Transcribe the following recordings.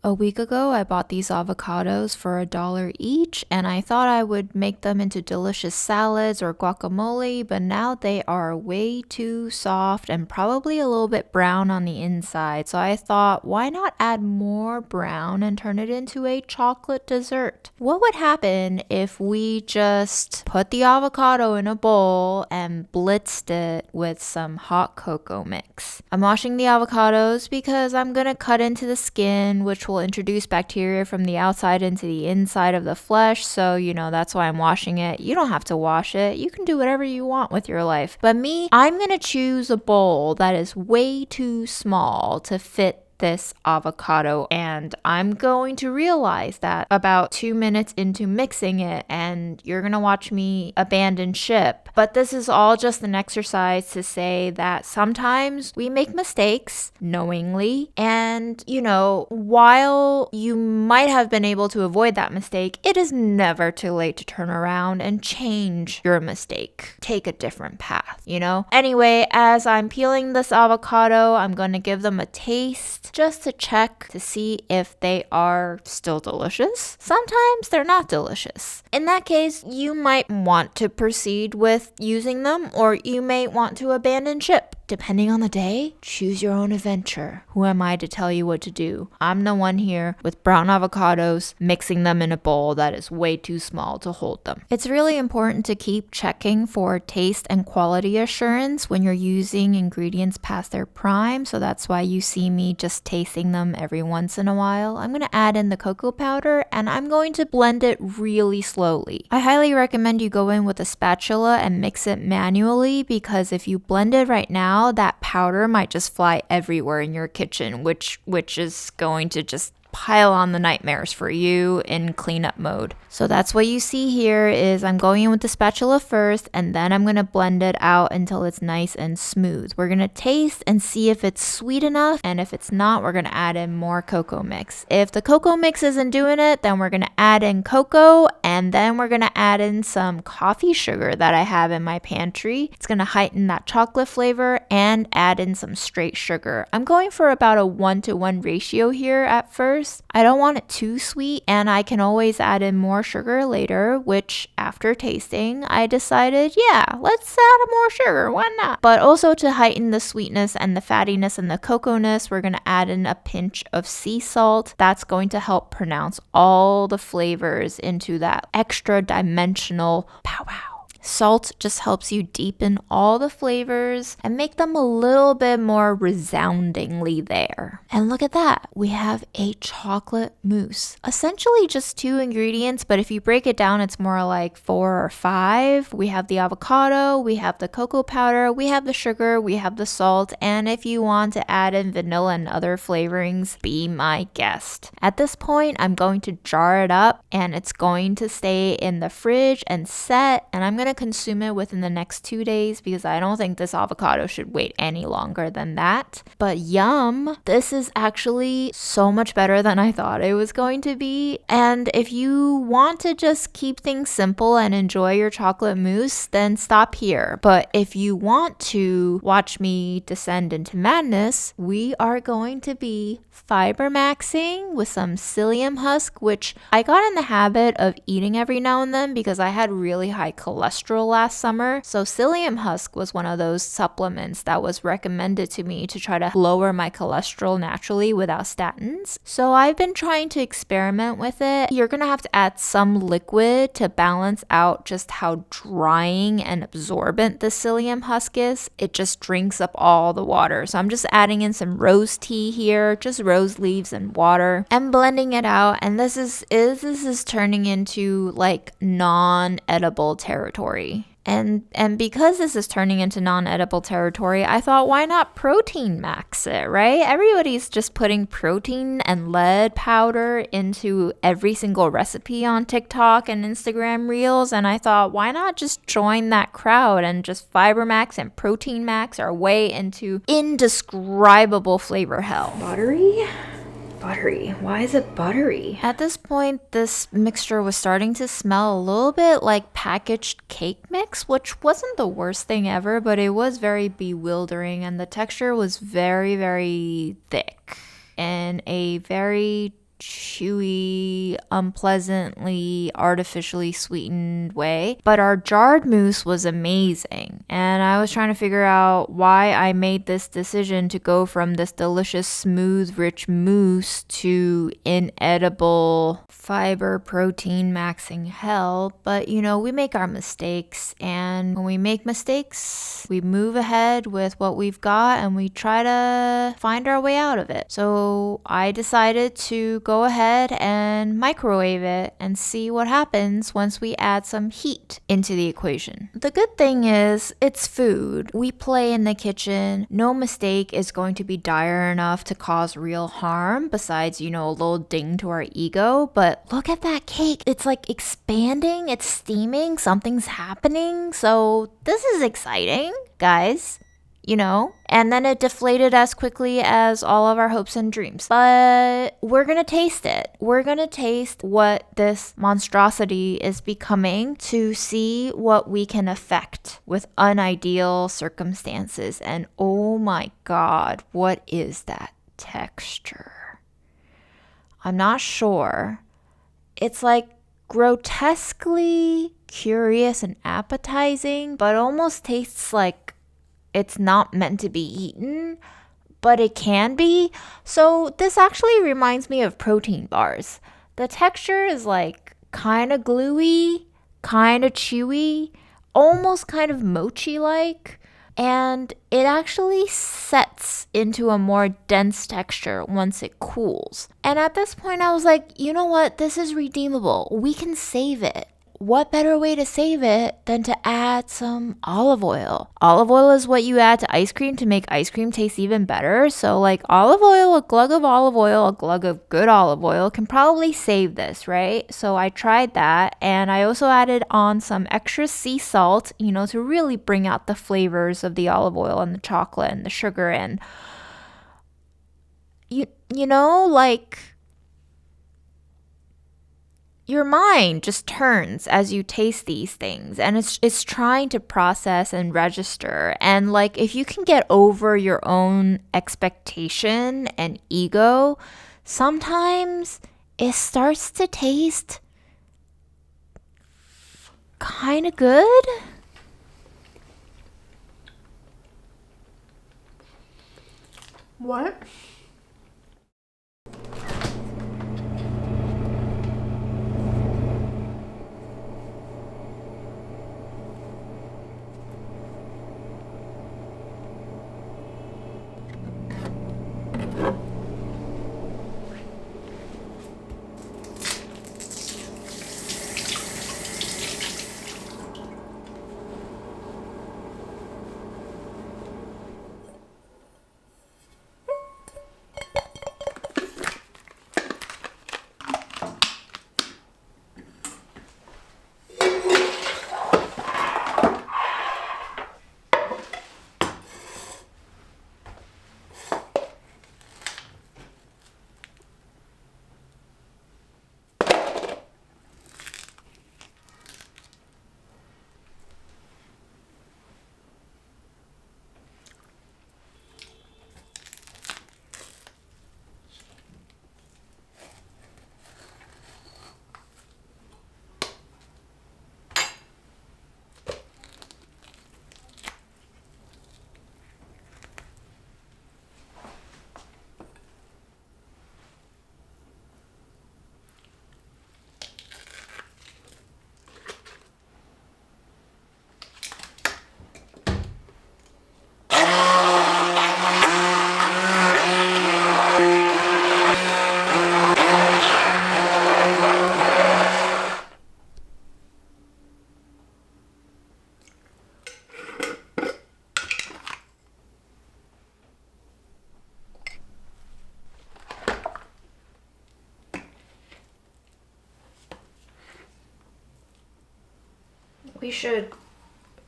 A week ago, I bought these avocados for $1 each, and I thought I would make them into delicious salads or guacamole, but now they are way too soft and probably a little bit brown on the inside. So I thought, why not add more brown and turn it into a chocolate dessert? What would happen if we just put the avocado in a bowl and blitzed it with some hot cocoa mix? I'm washing the avocados because I'm gonna cut into the skin, which will introduce bacteria from the outside into the inside of the flesh. So, that's why I'm washing it. You don't have to wash it. You can do whatever you want with your life. But me, I'm gonna choose a bowl that is way too small to fit this avocado, and I'm going to realize that about 2 minutes into mixing it, and you're gonna watch me abandon ship. But this is all just an exercise to say that sometimes we make mistakes knowingly, and while you might have been able to avoid that mistake, it is never too late to turn around and change your mistake. Take a different path, Anyway, as I'm peeling this avocado, I'm gonna give them a taste just to check to see if they are still delicious. Sometimes they're not delicious. In that case, you might want to proceed with using them, or you may want to abandon ship. Depending on the day, choose your own adventure. Who am I to tell you what to do? I'm the one here with brown avocados, mixing them in a bowl that is way too small to hold them. It's really important to keep checking for taste and quality assurance when you're using ingredients past their prime, so that's why you see me just tasting them every once in a while. I'm going to add in the cocoa powder, and I'm going to blend it really slowly. I highly recommend you go in with a spatula and mix it manually, because if you blend it right now, that powder might just fly everywhere in your kitchen, which is going to just pile on the nightmares for you in cleanup mode. So that's what you see here is I'm going in with the spatula first, and then I'm going to blend it out until it's nice and smooth. We're going to taste and see if it's sweet enough, and if it's not, we're going to add in more cocoa mix. If the cocoa mix isn't doing it, then we're going to add in cocoa, and then we're going to add in some coffee sugar that I have in my pantry. It's going to heighten that chocolate flavor and add in some straight sugar. I'm going for about a 1-to-1 ratio here at first. I don't want it too sweet, and I can always add in more sugar later, which after tasting, I decided, let's add more sugar, why not? But also to heighten the sweetness and the fattiness and the cocoa-ness, we're going to add in a pinch of sea salt. That's going to help pronounce all the flavors into that extra dimensional pow-wow. Salt just helps you deepen all the flavors and make them a little bit more resoundingly there. And look at that, we have a chocolate mousse. Essentially just 2 ingredients, but if you break it down, it's more like 4 or 5. We have the avocado, we have the cocoa powder, we have the sugar, we have the salt, and if you want to add in vanilla and other flavorings, be my guest. At this point, I'm going to jar it up, and it's going to stay in the fridge and set, and I'm going to consume it within the next 2 days because I don't think this avocado should wait any longer than that. But yum, this is actually so much better than I thought it was going to be. And if you want to just keep things simple and enjoy your chocolate mousse, then stop here. But if you want to watch me descend into madness, we are going to be fiber maxing with some psyllium husk, which I got in the habit of eating every now and then because I had really high cholesterol last summer. So psyllium husk was one of those supplements that was recommended to me to try to lower my cholesterol naturally without statins. So I've been trying to experiment with it. You're gonna have to add some liquid to balance out just how drying and absorbent the psyllium husk is. It just drinks up all the water. So I'm just adding in some rose tea here, just rose leaves and water, and blending it out. And this is turning into like non-edible territory. And because this is turning into non-edible territory, I thought, why not protein max it, right? Everybody's just putting protein and lead powder into every single recipe on TikTok and Instagram Reels, and I thought, why not just join that crowd and just fiber max and protein max our way into indescribable flavor hell. Buttery. Why is it buttery? At this point, this mixture was starting to smell a little bit like packaged cake mix, which wasn't the worst thing ever, but it was very bewildering, and the texture was very, very thick and a very chewy, unpleasantly, artificially sweetened way. But our jarred mousse was amazing. And I was trying to figure out why I made this decision to go from this delicious, smooth, rich mousse to inedible fiber protein maxing hell. But we make our mistakes. And when we make mistakes, we move ahead with what we've got and we try to find our way out of it. So I decided to go ahead and microwave it and see what happens once we add some heat into the equation. The good thing is it's food. We play in the kitchen. No mistake is going to be dire enough to cause real harm besides, a little ding to our ego. But look at that cake. It's like expanding, it's steaming, something's happening. So this is exciting, guys. And then it deflated as quickly as all of our hopes and dreams. But we're gonna taste it. We're gonna taste what this monstrosity is becoming to see what we can affect with unideal circumstances. And oh my God, what is that texture? I'm not sure. It's like grotesquely curious and appetizing, but almost tastes like it's not meant to be eaten, but it can be. So this actually reminds me of protein bars. The texture is like kind of gluey, kind of chewy, almost kind of mochi-like. And it actually sets into a more dense texture once it cools. And at this point, I was like, you know what? This is redeemable. We can save it. What better way to save it than to add some olive oil? Olive oil is what you add to ice cream to make ice cream taste even better. So like olive oil, a glug of olive oil, a glug of good olive oil can probably save this, right? So I tried that, and I also added on some extra sea salt, to really bring out the flavors of the olive oil and the chocolate and the sugar, and like your mind just turns as you taste these things, and it's trying to process and register. And like if you can get over your own expectation and ego, sometimes it starts to taste kind of good. What?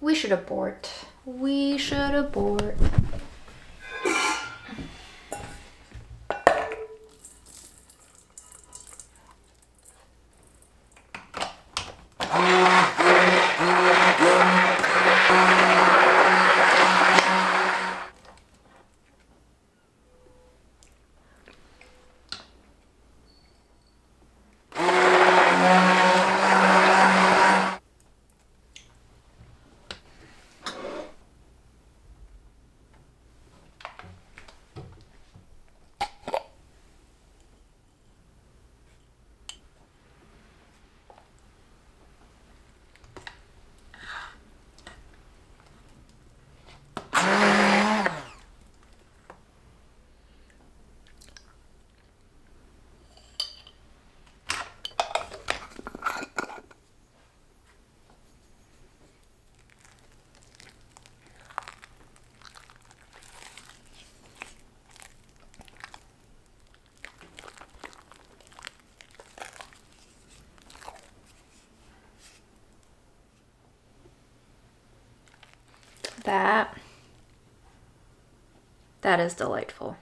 We should abort. We should abort. that. That is delightful.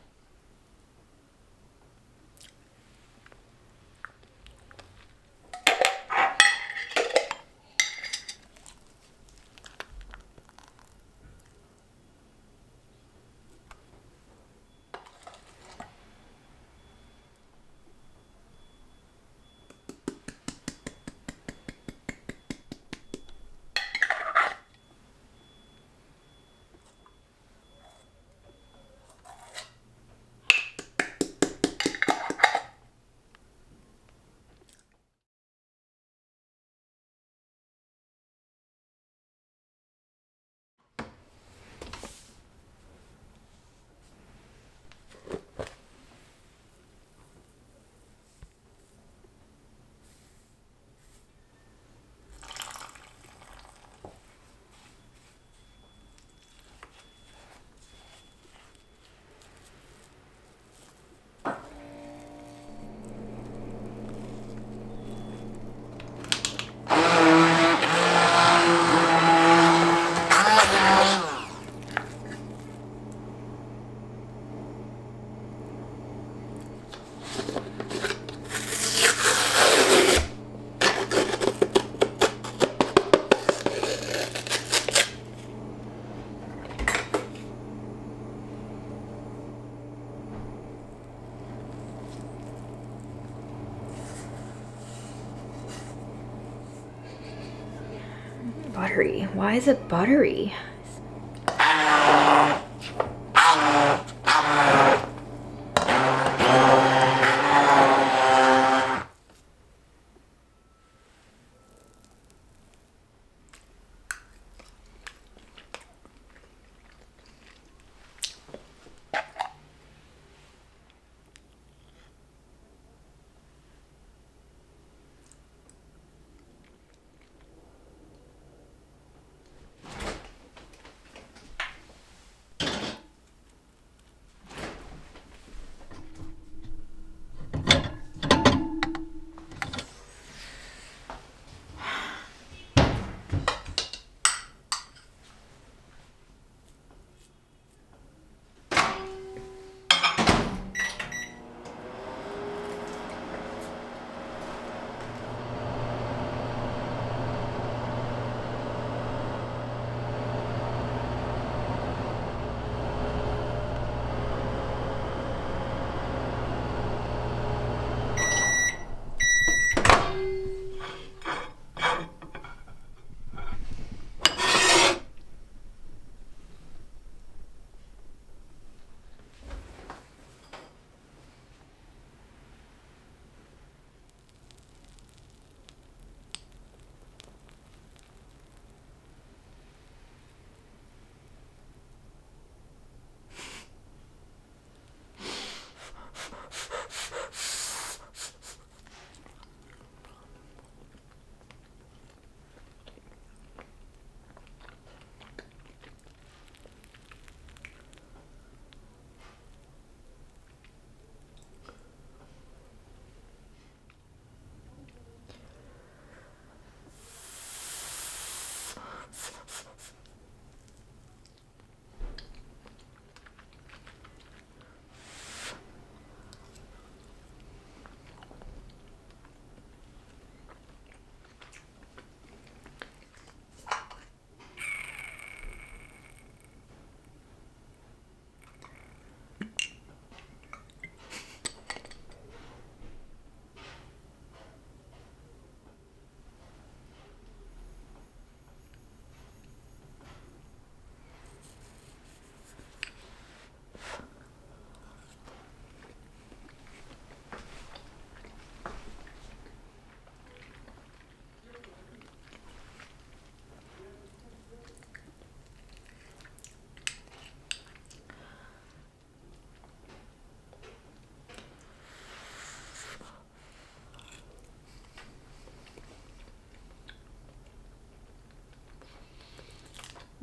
Buttery. Why is it buttery?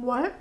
What?